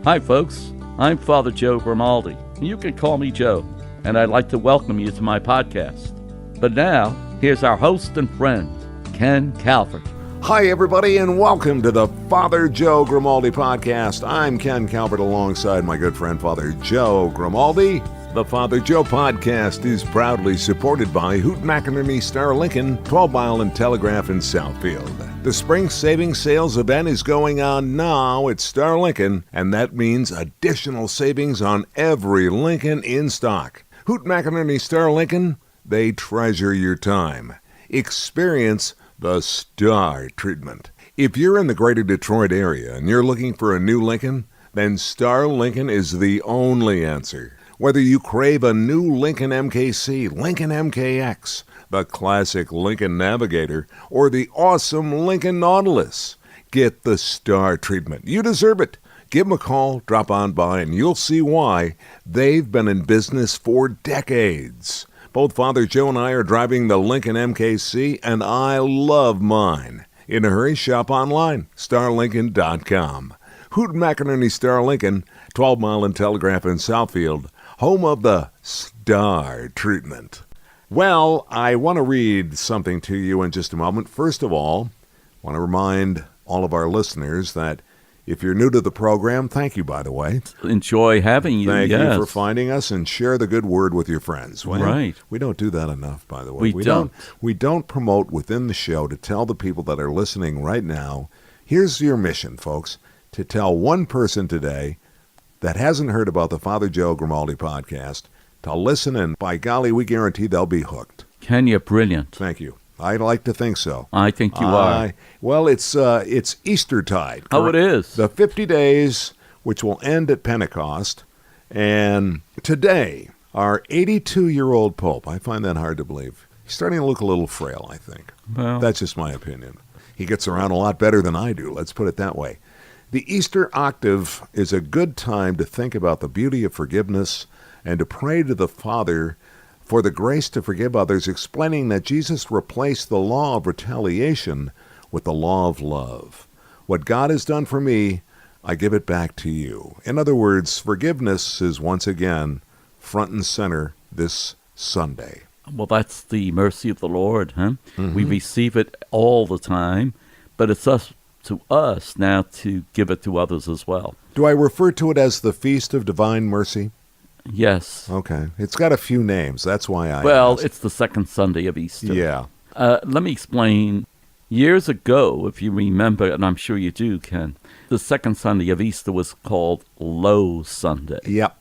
Hi, folks. I'm Father Joe Grimaldi. You can call me Joe, and I'd like to welcome you to my podcast. But now, here's our host and friend, Ken Calvert. Hi, everybody, and welcome to the Father Joe Grimaldi podcast. I'm Ken Calvert alongside my good friend, Father Joe Grimaldi. The Father Joe podcast is proudly supported by Hoot McInerney Star Lincoln, 12 Mile and Telegraph in Southfield. The spring savings sales event is going on now at Star Lincoln, and that means additional savings on every Lincoln in stock. Hoot McInerney Star Lincoln, they treasure your time. Experience the Star treatment. If you're in the greater Detroit area and you're looking for a new Lincoln, then Star Lincoln is the only answer. Whether you crave a new Lincoln MKC, Lincoln MKX, the classic Lincoln Navigator, or the awesome Lincoln Nautilus, get the Star treatment. You deserve it. Give them a call, drop on by, and you'll see why. They've been in business for decades. Both Father Joe and I are driving the Lincoln MKC, and I love mine. In a hurry, shop online, starlincoln.com. Hoot McInerney Star Lincoln, 12 Mile and Telegraph in Southfield, home of the Star treatment. Well, I want to read something to you in just a moment. First of all, I want to remind all of our listeners that if you're new to the program, thank you, by the way. Enjoy having you. Thank you for finding us, and share the good word with your friends. Well, right. We don't do that enough, by the way. We don't. We don't promote within the show to tell the people that are listening right now, here's your mission, folks, to tell one person today that hasn't heard about the Father Joe Grimaldi podcast to listen, and by golly, we guarantee they'll be hooked. Ken, you're brilliant. Thank you. I like to think so. I think you are. Well, it's Eastertide. Oh, it is. The 50 days, which will end at Pentecost. And today, our 82-year-old Pope, I find that hard to believe. He's starting to look a little frail, I think. Well, that's just my opinion. He gets around a lot better than I do, let's put it that way. The Easter Octave is a good time to think about the beauty of forgiveness and to pray to the Father for the grace to forgive others, explaining that Jesus replaced the law of retaliation with the law of love. What God has done for me, I give it back to you. In other words, forgiveness is once again front and center this Sunday. Well, that's the mercy of the Lord, huh? Mm-hmm. We receive it all the time, but it's up to us now to give it to others as well. Do I refer to it as the Feast of Divine Mercy? Yes. Okay. It's got a few names. That's why I asked. It's the second Sunday of Easter. Yeah. Let me explain. Years ago, if you remember, and I'm sure you do, Ken, the second Sunday of Easter was called Low Sunday. Yep.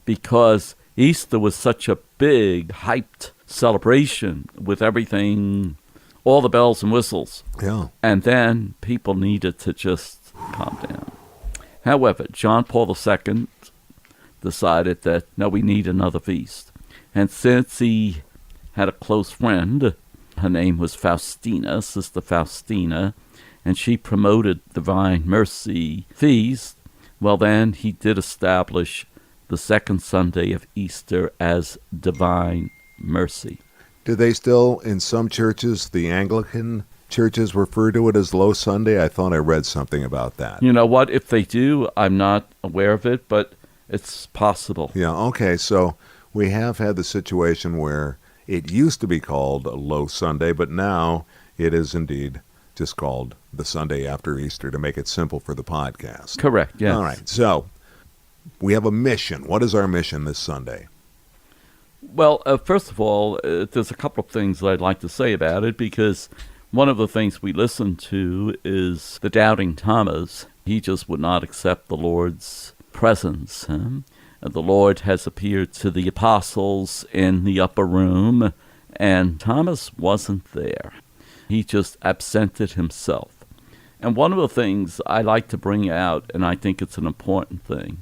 Because Easter was such a big, hyped celebration with everything, all the bells and whistles. Yeah. And then people needed to just calm down. However, John Paul II decided that, no, we need another feast. And since he had a close friend, her name was Faustina, Sister Faustina, and she promoted Divine Mercy Feast, well, then he did establish the second Sunday of Easter as Divine Mercy. Do they still, in some churches, the Anglican churches, refer to it as Low Sunday? I thought I read something about that. You know what? If they do, I'm not aware of it, but it's possible. Yeah, okay, so we have had the situation where it used to be called Low Sunday, but now it is indeed just called the Sunday after Easter to make it simple for the podcast. Correct, yes. All right, so we have a mission. What is our mission this Sunday? Well, first of all, there's a couple of things that I'd like to say about it, because one of the things we listen to is the doubting Thomas. He just would not accept the Lord's presence. And the Lord has appeared to the apostles in the upper room, and Thomas wasn't there. He just absented himself. And one of the things I like to bring out, and I think it's an important thing,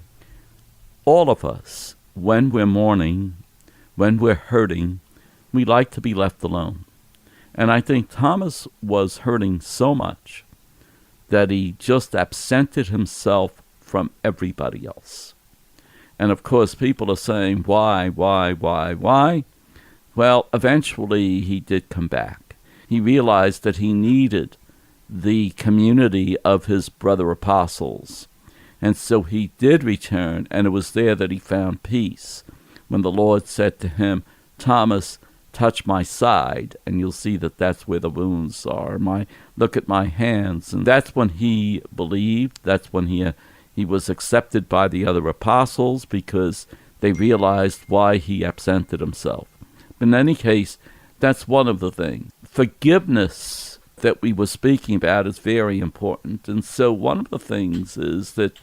all of us, when we're mourning, when we're hurting, we like to be left alone. And I think Thomas was hurting so much that he just absented himself from everybody else. And of course, people are saying, why? Well, eventually he did come back. He realized that he needed the community of his brother apostles. And so he did return, and it was there that he found peace. When the Lord said to him, Thomas, touch my side, and you'll see that that's where the wounds are. Look at my hands. And that's when he believed. That's when he was accepted by the other apostles, because they realized why he absented himself. But in any case, that's one of the things. Forgiveness that we were speaking about is very important. And so one of the things is that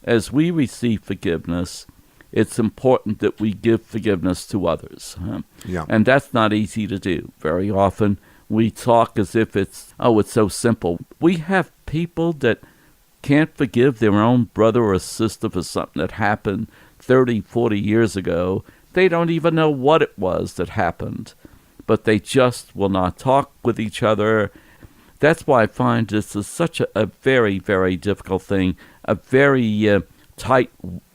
as we receive forgiveness, it's important that we give forgiveness to others. Yeah. And that's not easy to do. Very often we talk as if it's so simple. We have people that can't forgive their own brother or sister for something that happened 30, 40 years ago. They don't even know what it was that happened, but they just will not talk with each other. That's why I find this is such a very, very difficult thing, a very tight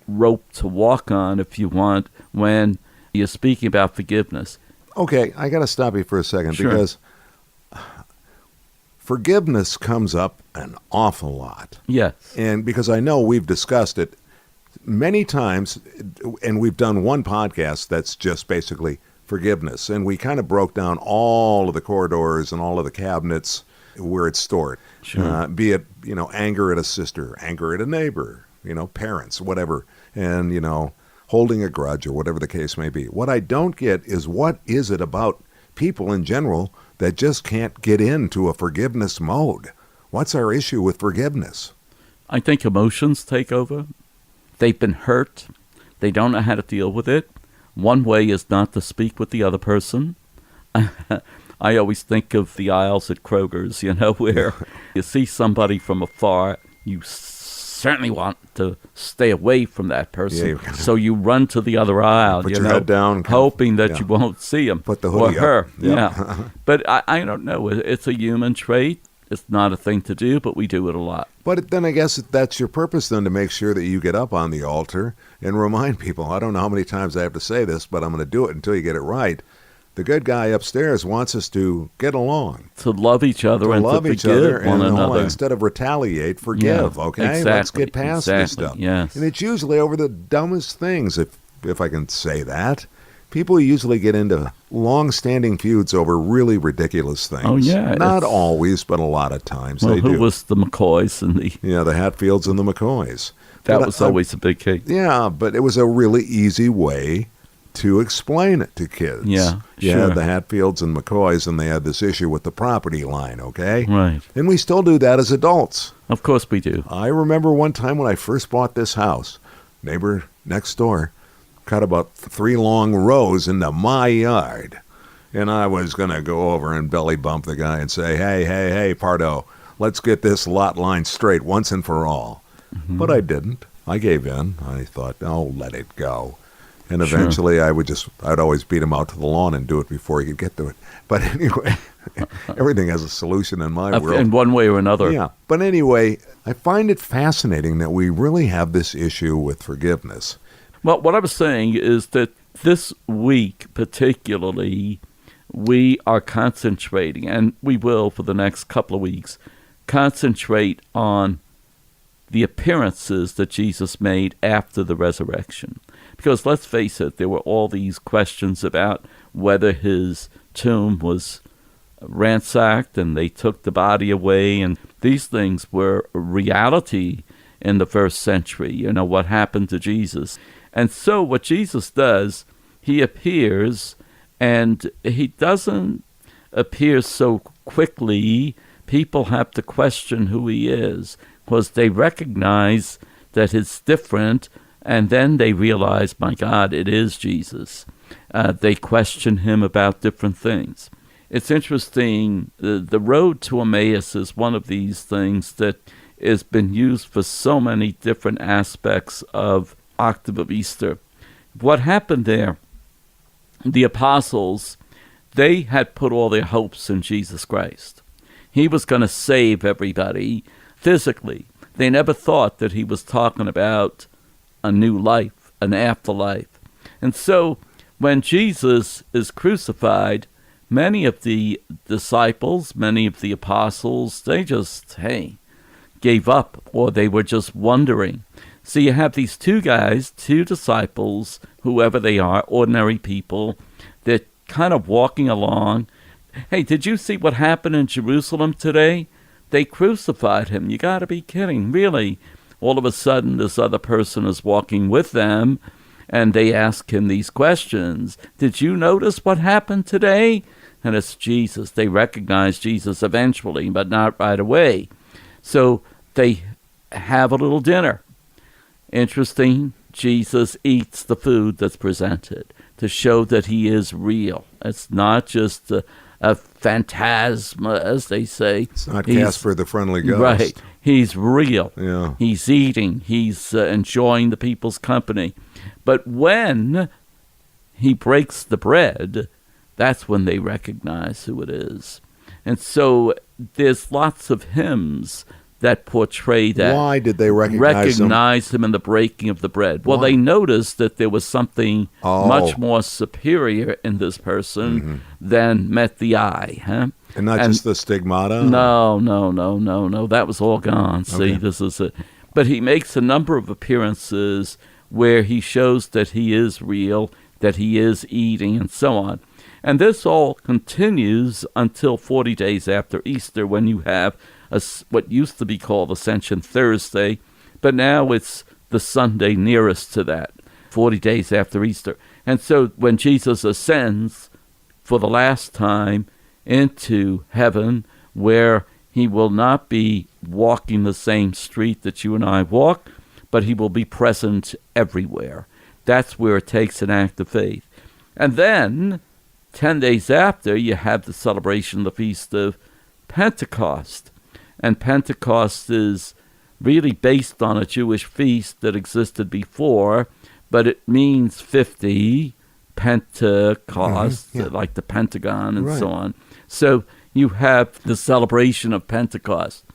rope to walk on, if you want, when you're speaking about forgiveness. Okay, I got to stop you for a second. Sure. Because forgiveness comes up an awful lot. Yes. And because I know we've discussed it many times, and we've done one podcast that's just basically forgiveness. And we kind of broke down all of the corridors and all of the cabinets where it's stored. Sure. Be it, anger at a sister, anger at a neighbor, parents, whatever. And, holding a grudge or whatever the case may be. What I don't get is, what is it about people in general that just can't get into a forgiveness mode? What's our issue with forgiveness? I think emotions take over. They've been hurt. They don't know how to deal with it. One way is not to speak with the other person. I always think of the aisles at Kroger's, where you see somebody from afar, you certainly want to stay away from that person. Yeah, so you run to the other aisle, put your head down, hoping that you won't see him. Put the hoodie or her. up. Yep. Yeah. But I don't know. It's a human trait. It's not a thing to do, but we do it a lot. But then I guess that's your purpose then, to make sure that you get up on the altar and remind people. I don't know how many times I have to say this, but I'm going to do it until you get it right. The good guy upstairs wants us to get along. To love each other to and love to each forgive other one another. Instead of retaliate, forgive, Yeah, okay? exactly, Let's get past this stuff. Yes. And it's usually over the dumbest things, if I can say that. People usually get into long-standing feuds over really ridiculous things. Oh, yeah. Not always, but a lot of times Well, they who do. was the McCoys and the... Yeah, the Hatfields and the McCoys. That But was always a big case. Yeah, but it was a really easy way to explain it to kids. Yeah, You sure. had the Hatfields and McCoys, and they had this issue with the property line, okay? Right. And we still do that as adults. Of course we do. I remember one time when I first bought this house, neighbor next door cut about 3 long rows into my yard. And I was going to go over and belly bump the guy and say, hey, Pardo, let's get this lot line straight once and for all. Mm-hmm. But I didn't. I gave in. I thought, let it go. And Sure. eventually I'd always beat him out to the lawn and do it before he could get to it. But anyway, everything has a solution in my world. In one way or another. Yeah. But anyway, I find it fascinating that we really have this issue with forgiveness. Well, what I was saying is that this week particularly, we are concentrating, and we will for the next couple of weeks, concentrate on the appearances that Jesus made after the resurrection. Because let's face it, there were all these questions about whether his tomb was ransacked and they took the body away, and these things were a reality in the first century, what happened to Jesus. And so what Jesus does, he appears, and he doesn't appear so quickly. People have to question who he is, because they recognize that it's different, and then they realize, my God, it is Jesus. They question him about different things. It's interesting, the road to Emmaus is one of these things that has been used for so many different aspects of Octave of Easter. What happened there, the apostles, they had put all their hopes in Jesus Christ. He was going to save everybody physically. They never thought that he was talking about a new life, an afterlife. And so when Jesus is crucified, many of the disciples, many of the apostles, they just, gave up, or they were just wondering. So you have these two guys, two disciples, whoever they are, ordinary people, they're kind of walking along. Hey, did you see what happened in Jerusalem today? They crucified him. You got to be kidding, really. All of a sudden, this other person is walking with them, and they ask him these questions. Did you notice what happened today? And it's Jesus. They recognize Jesus eventually, but not right away. So they have a little dinner. Interesting, Jesus eats the food that's presented to show that he is real. It's not just a phantasma, as they say. It's not Casper the Friendly Ghost. Right. He's real. Yeah. He's eating. He's enjoying the people's company. But when he breaks the bread, that's when they recognize who it is. And so there's lots of hymns that portray that. Why did they recognize him in the breaking of the bread? Well, Why? they noticed that there was something much more superior in this person than met the eye. Huh? And not just the stigmata? No. That was all gone. See, Okay. this is it. But he makes a number of appearances where he shows that he is real, that he is eating, and so on. And this all continues until 40 days after Easter, when you have what used to be called Ascension Thursday, but now it's the Sunday nearest to that, 40 days after Easter. And so when Jesus ascends for the last time into heaven, where he will not be walking the same street that you and I walk, but he will be present everywhere. That's where it takes an act of faith. And then 10 days after, you have the celebration of the Feast of Pentecost. And Pentecost is really based on a Jewish feast that existed before, but it means 50, Pentecost, like the Pentagon and so on. So you have the celebration of Pentecost.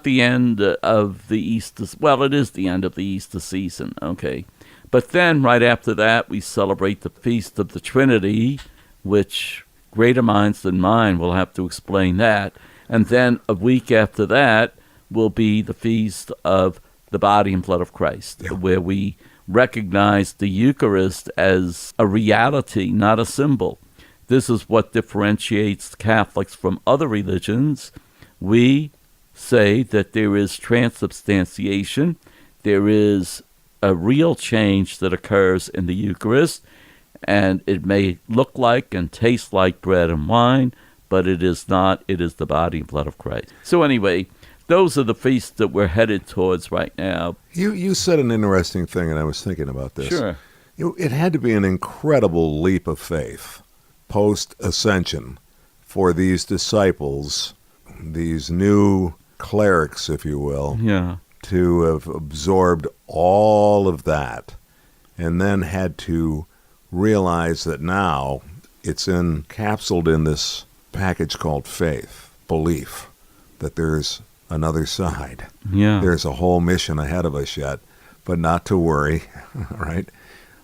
The end of the Easter, well, it is the end of the Easter season, okay. But then right after that, we celebrate the Feast of the Trinity, which greater minds than mine will have to explain that. And then a week after that will be the Feast of the Body and Blood of Christ, where we recognize the Eucharist as a reality, not a symbol. This is what differentiates Catholics from other religions. We say that there is transubstantiation, there is a real change that occurs in the Eucharist, and it may look like and taste like bread and wine, but it is not. It is the body and blood of Christ. So anyway, those are the feasts that we're headed towards right now. You said an interesting thing, and I was thinking about this. Sure. It had to be an incredible leap of faith, post-ascension, for these disciples, these new clerics, if you will, to have absorbed all of that, and then had to realize that now it's encapsulated in this package called faith, belief, that there's another side. Yeah. There's a whole mission ahead of us yet, but not to worry, right?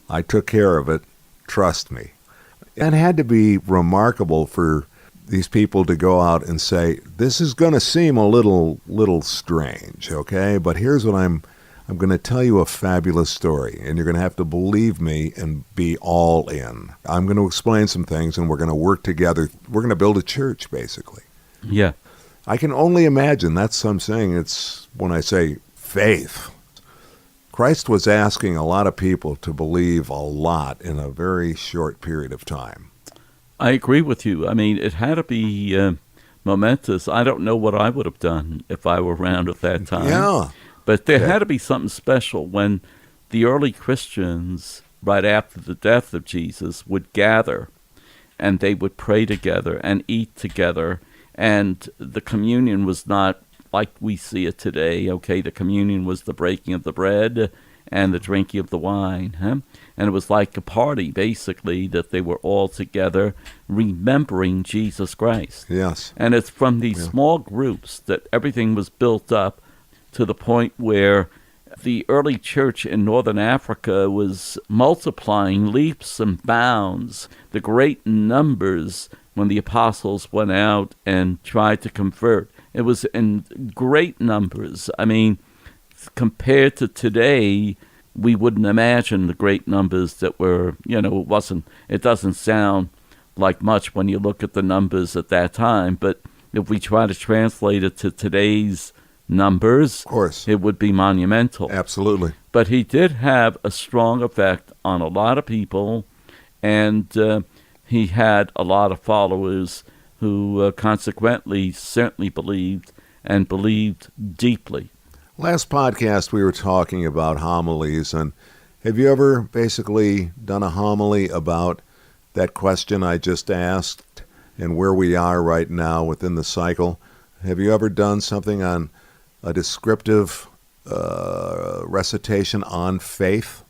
I took care of it. Trust me. It had to be remarkable for these people to go out and say, this is going to seem a little strange, okay? But here's what I'm going to tell you a fabulous story, and you're going to have to believe me and be all in. I'm going to explain some things, and we're going to work together. We're going to build a church, basically. Yeah. I can only imagine. That's what I'm saying. It's when I say faith. Christ was asking a lot of people to believe a lot in a very short period of time. I agree with you. I mean, it had to be momentous. I don't know what I would have done if I were around at that time. Yeah. But there had to be something special when the early Christians, right after the death of Jesus, would gather and they would pray together and eat together. And the communion was not like we see it today. Okay, the communion was the breaking of the bread and the drinking of the wine. And it was like a party, basically, that they were all together remembering Jesus Christ. Yes. And it's from these small groups that everything was built up to the point where the early church in northern Africa was multiplying leaps and bounds. The great numbers when the apostles went out and tried to convert. It was in great numbers. I mean, compared to today, we wouldn't imagine the great numbers that were, it doesn't sound like much when you look at the numbers at that time, but if we try to translate it to today's numbers, Of course. it would be monumental. Absolutely. But he did have a strong effect on a lot of people, and he had a lot of followers who consequently certainly believed and believed deeply. Last podcast, we were talking about homilies, and have you ever basically done a homily about that question I just asked and where we are right now within the cycle? Have you ever done something on a descriptive recitation on faith?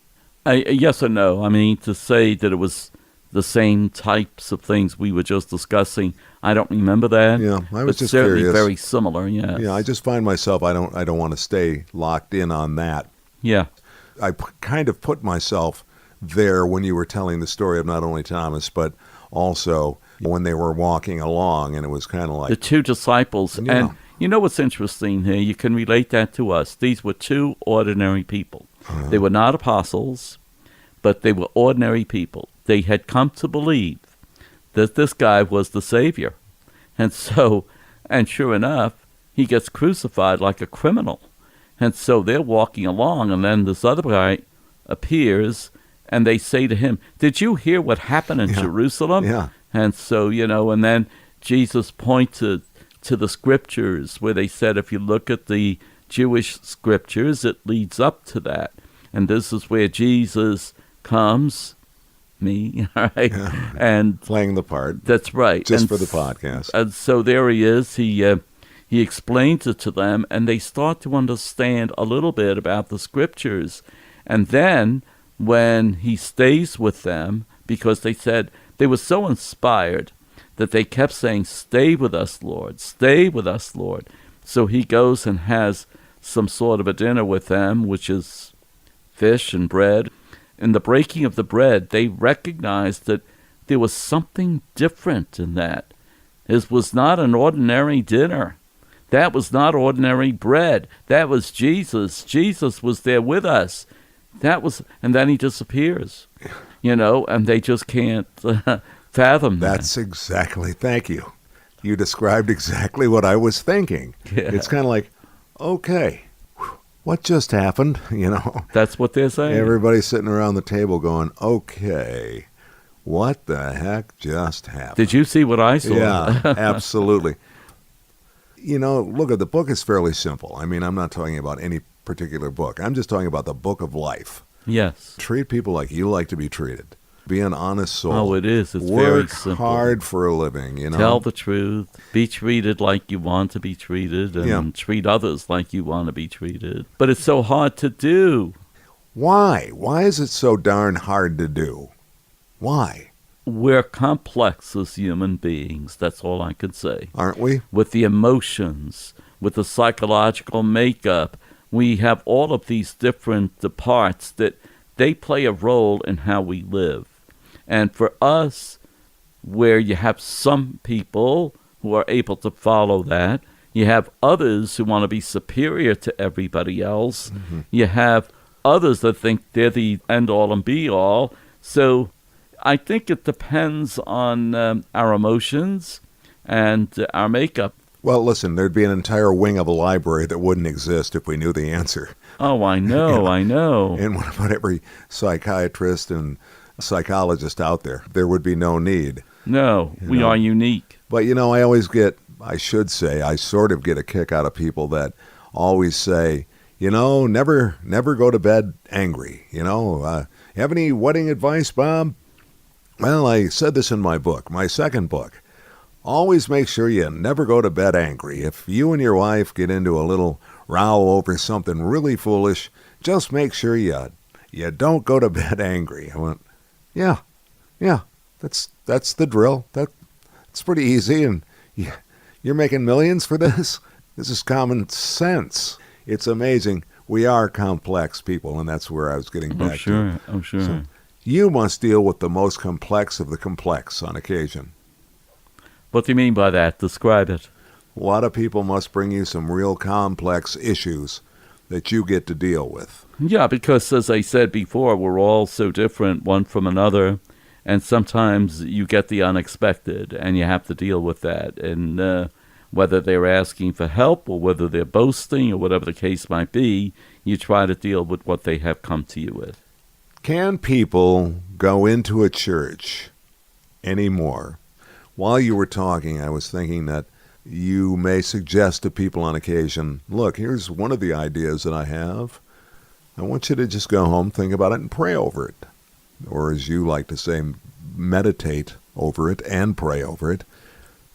Yes or no? I mean, to say that it was the same types of things we were just discussing, I don't remember that. Yeah, I was but just certainly curious. very similar, yes. Yeah, I just find myself, I don't want to stay locked in on that. Yeah. I kind of put myself there when you were telling the story of not only Thomas, but also when they were walking along, and it was kind of like The two disciples. Yeah. And you know what's interesting here? You can relate that to us. These were two ordinary people. They were not apostles, but they were ordinary people. They had come to believe that this guy was the Savior. And so, and sure enough, he gets crucified like a criminal. And so they're walking along, and then this other guy appears, and they say to him, "Did you hear what happened in Jerusalem?" Yeah. And so, and then Jesus pointed to the scriptures where they said, if you look at the Jewish scriptures, it leads up to that. And this is where Jesus comes, me, all right? Yeah. And playing the part. that's right. Just And for the podcast. And so there he is. He explains it to them, and they start to understand a little bit about the scriptures. And then when he stays with them, because they said they were so inspired that they kept saying, "Stay with us, Lord. Stay with us, Lord." So he goes and has some sort of a dinner with them, which is fish and bread. In the breaking of the bread, they recognized that there was something different in that. It was not an ordinary dinner. That was not ordinary bread. That was Jesus. Jesus was there with us. And then he disappears, and they just can't fathom that. That's exactly, thank you. You described exactly what I was thinking. Yeah. It's kind of like, okay, what just happened? That's what they're saying. Everybody's sitting around the table going, okay, what the heck just happened? Did you see what I saw? Yeah, absolutely. Look, the book is fairly simple. I mean, I'm not talking about any particular book. I'm just talking about the book of life. Yes. Treat people like you like to be treated. Be an honest soul. Oh, it is. It's Work very simple. hard for a living, Tell the truth. Be treated like you want to be treated, and treat others like you want to be treated. But it's so hard to do. Why? Why is it so darn hard to do? Why? We're complex as human beings. That's all I can say. Aren't we? With the emotions, with the psychological makeup, we have all of these different parts that they play a role in how we live. And for us, where you have some people who are able to follow that, you have others who want to be superior to everybody else. Mm-hmm. You have others that think they're the end-all and be-all. So I think it depends on our emotions and our makeup. Well, listen, there'd be an entire wing of a library that wouldn't exist if we knew the answer. Oh, I know, I know. And what about every psychiatrist and psychologist out there? There would be no need. No, we are unique. But, I sort of get a kick out of people that always say, never go to bed angry. Have any wedding advice, Bob? Well, I said this in my book, my second book. Always make sure you never go to bed angry. If you and your wife get into a little row over something really foolish, just make sure you don't go to bed angry. I went, yeah, that's the drill. That's pretty easy, and you're making millions for this? This is common sense. It's amazing. We are complex people, and that's where I was getting back to. Oh, sure. So you must deal with the most complex of the complex on occasion. What do you mean by that? Describe it. A lot of people must bring you some real complex issues that you get to deal with. Yeah, because as I said before, we're all so different one from another, and sometimes you get the unexpected, and you have to deal with that. And whether they're asking for help or whether they're boasting or whatever the case might be, you try to deal with what they have come to you with. Can people go into a church anymore? While you were talking, I was thinking that you may suggest to people on occasion, look, here's one of the ideas that I have. I want you to just go home, think about it, and pray over it. Or as you like to say, meditate over it and pray over it.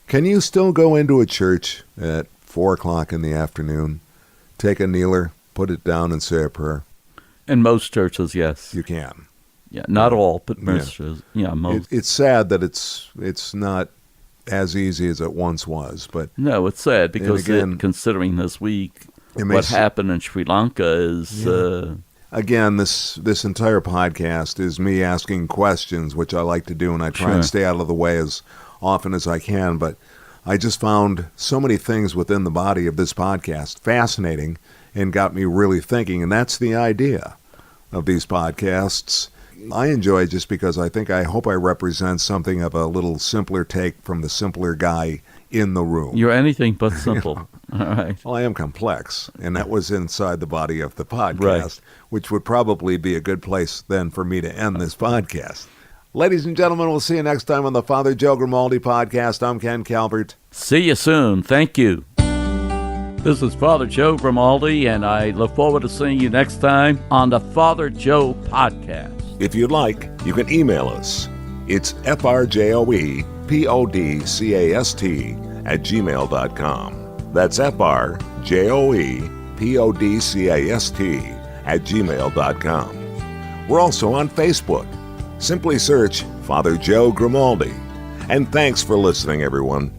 Can you still go into a church at 4 o'clock in the afternoon, take a kneeler, put it down, and say a prayer? In most churches, yes. You can. Yeah, not all, but most churches. Yeah, most. It's sad that it's not as easy as it once was, but no, it's sad because again, considering this week what happened in Sri Lanka is again, this entire podcast is me asking questions, which I like to do, and I try and stay out of the way as often as I can. But I just found so many things within the body of this podcast fascinating and got me really thinking, and that's the idea of these podcasts. I enjoy just because I hope I represent something of a little simpler take from the simpler guy in the room. You're anything but simple. All right. Well, I am complex, and that was inside the body of the podcast, which would probably be a good place then for me to end this podcast. Ladies and gentlemen, we'll see you next time on the Father Joe Grimaldi podcast. I'm Ken Calvert. See you soon. Thank you. This is Father Joe Grimaldi, and I look forward to seeing you next time on the Father Joe podcast. If you'd like, you can email us. It's frjoepodcast@gmail.com. That's frjoepodcast@gmail.com. We're also on Facebook. Simply search Father Joe Grimaldi. And thanks for listening, everyone.